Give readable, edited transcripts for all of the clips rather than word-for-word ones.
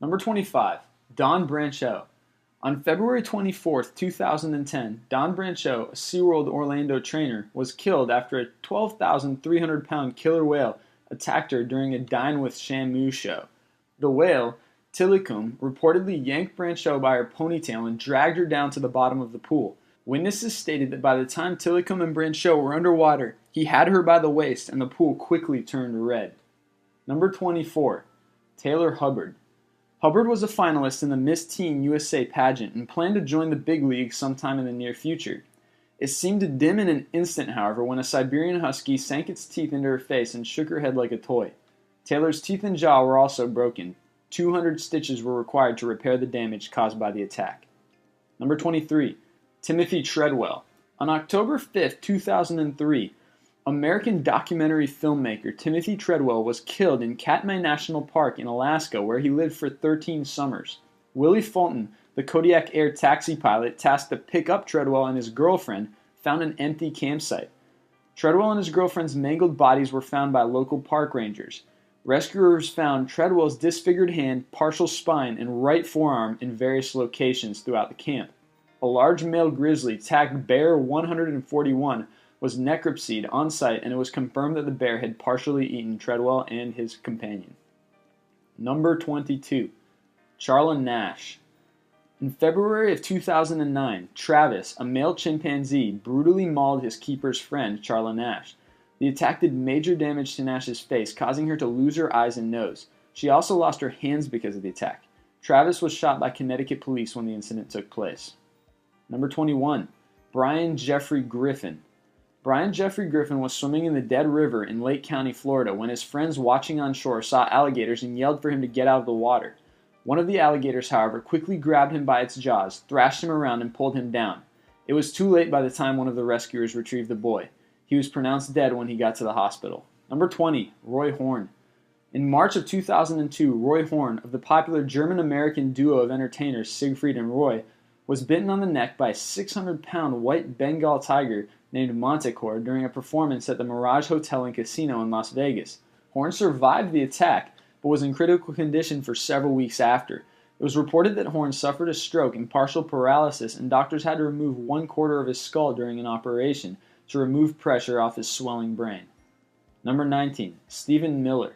Number 25, Don Brancheau. On February 24th, 2010, Don Brancheau, a SeaWorld Orlando trainer, was killed after a 12,300-pound killer whale attacked her during a Dine with Shamu show. The whale, Tilikum, reportedly yanked Brancheau by her ponytail and dragged her down to the bottom of the pool. Witnesses stated that by the time Tilikum and Brancheau were underwater, he had her by the waist and the pool quickly turned red. Number 24, Taylor Hubbard. Hubbard was a finalist in the Miss Teen USA pageant and planned to join the big leagues sometime in the near future. It seemed to dim in an instant, however, when a Siberian husky sank its teeth into her face and shook her head like a toy. Taylor's teeth and jaw were also broken. 200 stitches were required to repair the damage caused by the attack. Number 23, Timothy Treadwell. On October 5, 2003, American documentary filmmaker Timothy Treadwell was killed in Katmai National Park in Alaska, where he lived for 13 summers. Willie Fulton, the Kodiak Air taxi pilot tasked to pick up Treadwell and his girlfriend, found an empty campsite. Treadwell and his girlfriend's mangled bodies were found by local park rangers. Rescuers found Treadwell's disfigured hand, partial spine, and right forearm in various locations throughout the camp. A large male grizzly, tagged Bear 141, was necropsied on site, and it was confirmed that the bear had partially eaten Treadwell and his companion. Number 22, Charla Nash. In February of 2009, Travis, a male chimpanzee, brutally mauled his keeper's friend, Charla Nash. The attack did major damage to Nash's face, causing her to lose her eyes and nose. She also lost her hands because of the attack. Travis was shot by Connecticut police when the incident took place. Number 21, Brian Jeffrey Griffin. Brian Jeffrey Griffin was swimming in the Dead River in Lake County, Florida, when his friends watching on shore saw alligators and yelled for him to get out of the water. One of the alligators, however, quickly grabbed him by its jaws, thrashed him around, and pulled him down. It was too late by the time one of the rescuers retrieved the boy. He was pronounced dead when he got to the hospital. Number 20, Roy Horn. In March of 2002, Roy Horn, of the popular German-American duo of entertainers Siegfried and Roy, was bitten on the neck by a 600-pound white Bengal tiger named Manticore during a performance at the Mirage Hotel and Casino in Las Vegas. Horn survived the attack, but was in critical condition for several weeks after. It was reported that Horn suffered a stroke and partial paralysis, and doctors had to remove 1/4 of his skull during an operation to remove pressure off his swelling brain. Number 19, Stephen Miller.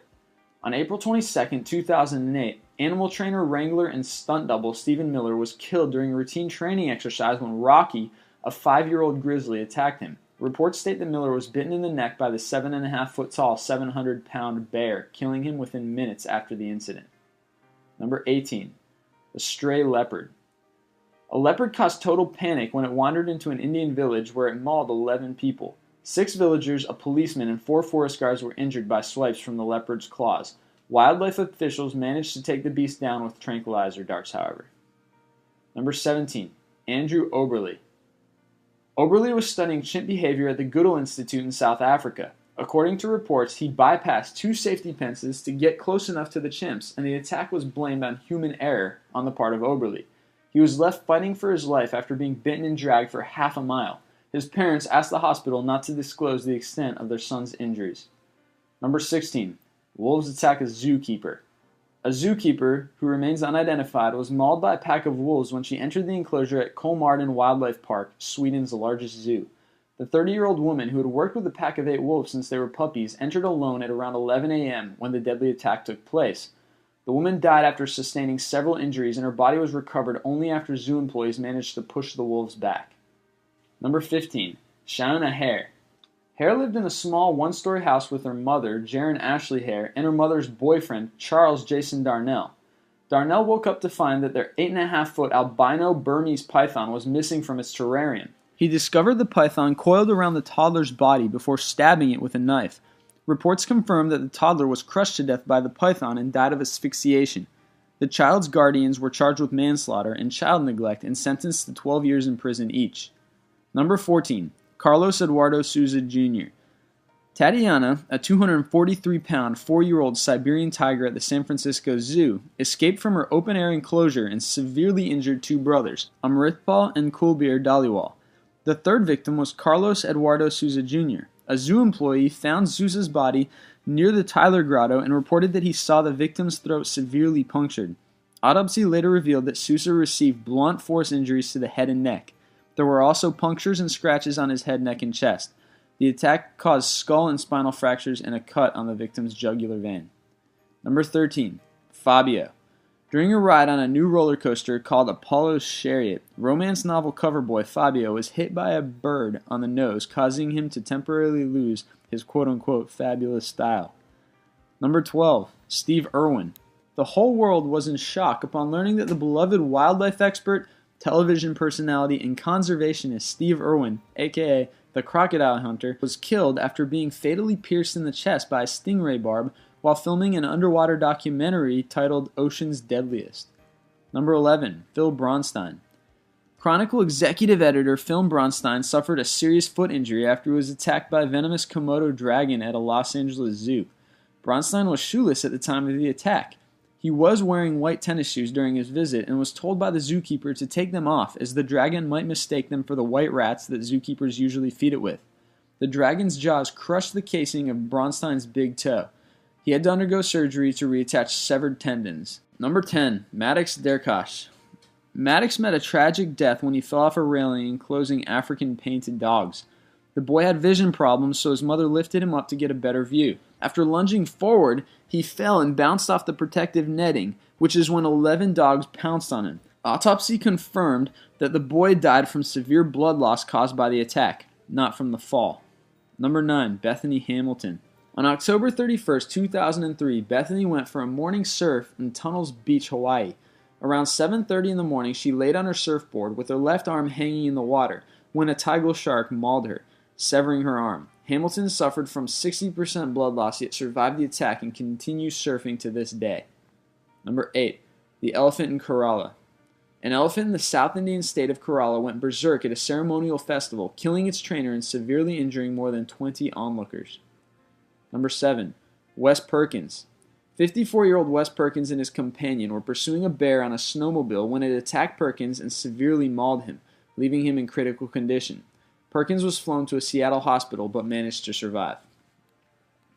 On April 22, 2008, animal trainer, wrangler, and stunt double Stephen Miller was killed during a routine training exercise when Rocky, a 5-year-old grizzly, attacked him. Reports state that Miller was bitten in the neck by the 7.5-foot-tall, 700-pound bear, killing him within minutes after the incident. Number 18, the stray leopard. A leopard caused total panic when it wandered into an Indian village where it mauled 11 people. 6 villagers, a policeman, and 4 forest guards were injured by swipes from the leopard's claws. Wildlife officials managed to take the beast down with tranquilizer darts, however. Number 17, Andrew Oberle. Oberle was studying chimp behavior at the Goodall Institute in South Africa. According to reports, he bypassed 2 safety fences to get close enough to the chimps, and the attack was blamed on human error on the part of Oberle. He was left fighting for his life after being bitten and dragged for half a mile. His parents asked the hospital not to disclose the extent of their son's injuries. Number 16, wolves attack a zookeeper. A zookeeper, who remains unidentified, was mauled by a pack of wolves when she entered the enclosure at Kolmården Wildlife Park, Sweden's largest zoo. The 30-year-old woman, who had worked with a pack of 8 wolves since they were puppies, entered alone at around 11 a.m. when the deadly attack took place. The woman died after sustaining several injuries, and her body was recovered only after zoo employees managed to push the wolves back. Number 15, Shannon Hare. Hare lived in a small 1-story house with her mother, Jaren Ashley Hare, and her mother's boyfriend, Charles Jason Darnell. Darnell woke up to find that their 8.5-foot albino Burmese python was missing from its terrarium. He discovered the python coiled around the toddler's body before stabbing it with a knife. Reports confirmed that the toddler was crushed to death by the python and died of asphyxiation. The child's guardians were charged with manslaughter and child neglect and sentenced to 12 years in prison each. Number 14, Carlos Eduardo Souza Jr. Tatiana, a 243-pound, 4-year-old Siberian tiger at the San Francisco Zoo, escaped from her open-air enclosure and severely injured 2 brothers, Amritpal and Kulbir Dhaliwal. The third victim was Carlos Eduardo Souza Jr. A zoo employee found Souza's body near the Tyler Grotto and reported that he saw the victim's throat severely punctured. Autopsy later revealed that Sousa received blunt force injuries to the head and neck. There were also punctures and scratches on his head, neck, and chest. The attack caused skull and spinal fractures and a cut on the victim's jugular vein. Number 13. Fabio. During a ride on a new roller coaster called Apollo's Chariot, romance novel cover boy Fabio was hit by a bird on the nose, causing him to temporarily lose his quote-unquote fabulous style. Number 12. Steve Irwin. The whole world was in shock upon learning that the beloved wildlife expert, television personality, and conservationist Steve Irwin, aka the Crocodile Hunter, was killed after being fatally pierced in the chest by a stingray barb while filming an underwater documentary titled Ocean's Deadliest. Number 11. Phil Bronstein. Chronicle executive editor Phil Bronstein suffered a serious foot injury after he was attacked by a venomous Komodo dragon at a Los Angeles zoo. Bronstein was shoeless at the time of the attack. He was wearing white tennis shoes during his visit and was told by the zookeeper to take them off as the dragon might mistake them for the white rats that zookeepers usually feed it with. The dragon's jaws crushed the casing of Bronstein's big toe. He had to undergo surgery to reattach severed tendons. Number 10. Maddox Derkash. Maddox met a tragic death when he fell off a railing enclosing African painted dogs. The boy had vision problems, so his mother lifted him up to get a better view. After lunging forward, he fell and bounced off the protective netting, which is when 11 dogs pounced on him. Autopsy confirmed that the boy died from severe blood loss caused by the attack, not from the fall. Number 9. Bethany Hamilton. On October 31, 2003, Bethany went for a morning surf in Tunnels Beach, Hawaii. Around 7:30 in the morning, she laid on her surfboard with her left arm hanging in the water when a tiger shark mauled her, severing her arm. Hamilton suffered from 60% blood loss yet survived the attack and continues surfing to this day. Number 8. The elephant in Kerala. An elephant in the South Indian state of Kerala went berserk at a ceremonial festival, killing its trainer and severely injuring more than 20 onlookers. Number 7. Wes Perkins. 54-year-old Wes Perkins and his companion were pursuing a bear on a snowmobile when it attacked Perkins and severely mauled him, leaving him in critical condition. Perkins was flown to a Seattle hospital but managed to survive.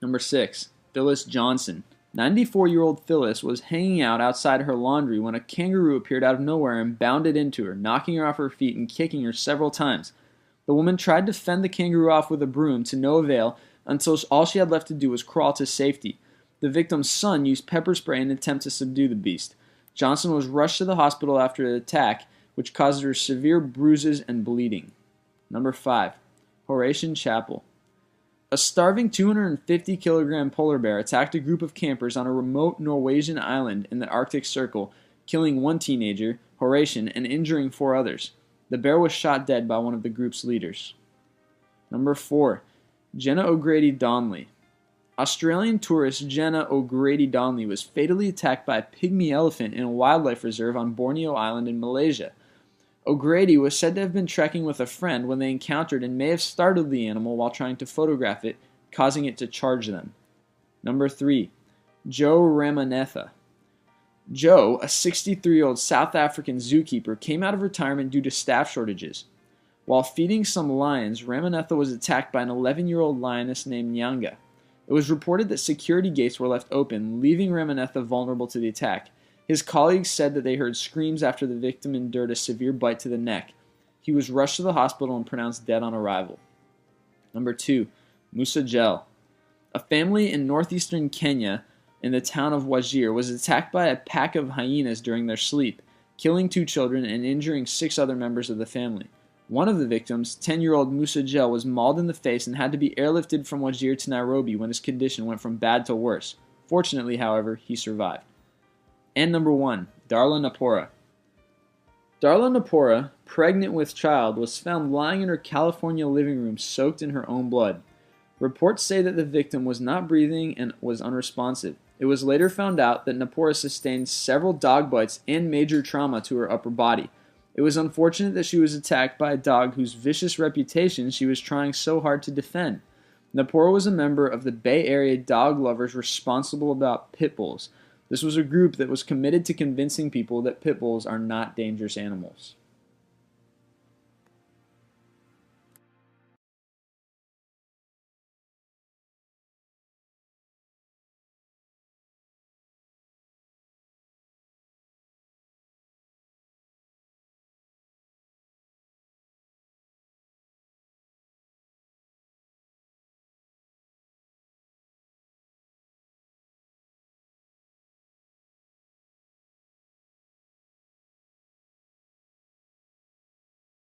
Number 6. Phyllis Johnson. 94-year-old Phyllis was hanging out outside her laundry when a kangaroo appeared out of nowhere and bounded into her, knocking her off her feet and kicking her several times. The woman tried to fend the kangaroo off with a broom to no avail until all she had left to do was crawl to safety. The victim's son used pepper spray in an attempt to subdue the beast. Johnson was rushed to the hospital after the attack, which caused her severe bruises and bleeding. Number 5. Horatian Chapel. A starving 250-kilogram polar bear attacked a group of campers on a remote Norwegian island in the Arctic Circle, killing one teenager, Horatian, and injuring 4 others. The bear was shot dead by one of the group's leaders. Number 4. Jenna O'Grady Donnelly. Australian tourist Jenna O'Grady Donnelly was fatally attacked by a pygmy elephant in a wildlife reserve on Borneo Island in Malaysia. O'Grady was said to have been trekking with a friend when they encountered and may have startled the animal while trying to photograph it, causing it to charge them. Number 3. Joe Ramanatha. Joe, a 63-year-old South African zookeeper, came out of retirement due to staff shortages. While feeding some lions, Ramanatha was attacked by an 11-year-old lioness named Nyanga. It was reported that security gates were left open, leaving Ramanatha vulnerable to the attack. His colleagues said that they heard screams after the victim endured a severe bite to the neck. He was rushed to the hospital and pronounced dead on arrival. Number 2. Musa Jel. A family in northeastern Kenya in the town of Wajir was attacked by a pack of hyenas during their sleep, killing 2 children and injuring 6 other members of the family. One of the victims, 10-year-old Musa Jel, was mauled in the face and had to be airlifted from Wajir to Nairobi when his condition went from bad to worse. Fortunately, however, he survived. And number 1, Darla Napora. Darla Napora, pregnant with child, was found lying in her California living room soaked in her own blood. Reports say that the victim was not breathing and was unresponsive. It was later found out that Napora sustained several dog bites and major trauma to her upper body. It was unfortunate that she was attacked by a dog whose vicious reputation she was trying so hard to defend. Napora was a member of the Bay Area dog lovers responsible about pit bulls. This was a group that was committed to convincing people that pit bulls are not dangerous animals.